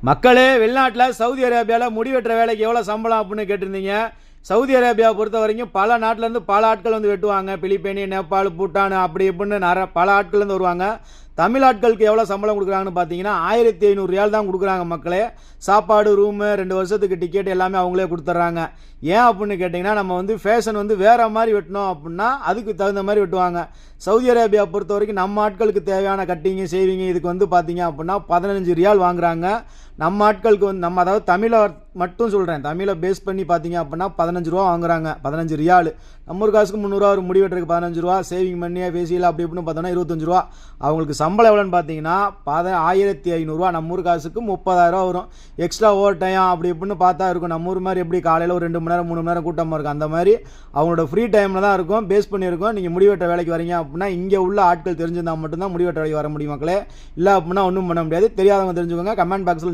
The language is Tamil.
மக்களே, வெளிநாட்டில் சவுதி அரேபியாவில் முடி வெட்டுற வேலைக்கு எவ்வளோ சம்பளம் அப்படின்னு கேட்டிருந்தீங்க. சவுதி அரேபியாவை பொறுத்த வரைக்கும் பல நாட்டிலேருந்து பல ஆட்கள் வந்து வெட்டுவாங்க. பிலிப்பைனி, நேபாள், பூட்டான் அப்படி இப்படின்னு பல ஆட்கள்லேருந்து வருவாங்க. தமிழ் ஆட்களுக்கு எவ்வளோ சம்பளம் கொடுக்குறாங்கன்னு பார்த்தீங்கன்னா 1500 ரியால் தான் கொடுக்குறாங்க மக்களே. சாப்பாடு, ரூமு, 2 வருஷத்துக்கு டிக்கெட் எல்லாமே அவங்களே கொடுத்துட்றாங்க. ஏன் அப்படின்னு கேட்டிங்கன்னா, நம்ம வந்து ஃபேஷன் வந்து வேறு மாதிரி வெட்டணும் அப்படின்னா அதுக்கு தகுந்த மாதிரி வெட்டுவாங்க. சவுதி அரேபியா பொறுத்த வரைக்கும் நம்ம ஆட்களுக்கு தேவையான கட்டிங்கு, சேவிங்கு இதுக்கு வந்து பார்த்தீங்க அப்படின்னா 15 ரியால் வாங்குறாங்க. நம்ம ஆட்களுக்கு வந்து அதாவது தமிழை மட்டும் சொல்கிறேன், தமிழை பேஸ் பண்ணி பார்த்தீங்க அப்படின்னா 15 ரூபா வாங்குறாங்க. 15 ரியால் நம்ம ஒரு காசுக்கு 300 ரூபா, ஒரு முடி வெட்டுறதுக்கு 15 ரூபா, சேவிங் பண்ணி ஃபேஷியல் அப்படி இப்படின்னு பார்த்தோன்னா 25 ரூபா. அவங்களுக்கு சம்பளம் எவ்வளோன்னு பார்த்தீங்கன்னா 1500 ரூபா, நம்ம ஊர் காசுக்கு 30,000 ரூபா வரும். எக்ஸ்ட்ரா ஓவர் டைம் அப்படி இப்படின்னு பார்த்தா இருக்கும். நம்ம ஊர் மாதிரி எப்படி காலையில் ஒரு 2 மணி நேரம் 3 மணி நேரம் கூட்டமாக இருக்கும், அந்த மாதிரி அவங்களோட ஃப்ரீ டைமில் தான் இருக்கும், பேஸ் பண்ணியிருக்கோம். நீங்கள் முடிவெட்ட வேலைக்கு வரீங்க அப்படின்னா இங்கே உள்ள ஆட்கள் தெரிஞ்சிருந்தால் மட்டும்தான் முடிவெட்ட வேலைக்கு வர முடியும் மக்களே. இல்லை அப்படின்னா ஒன்றும் பண்ண முடியாது. தெரியாதவங்க தெரிஞ்சுக்கோங்க. கமெண்ட் பாக்ஸில்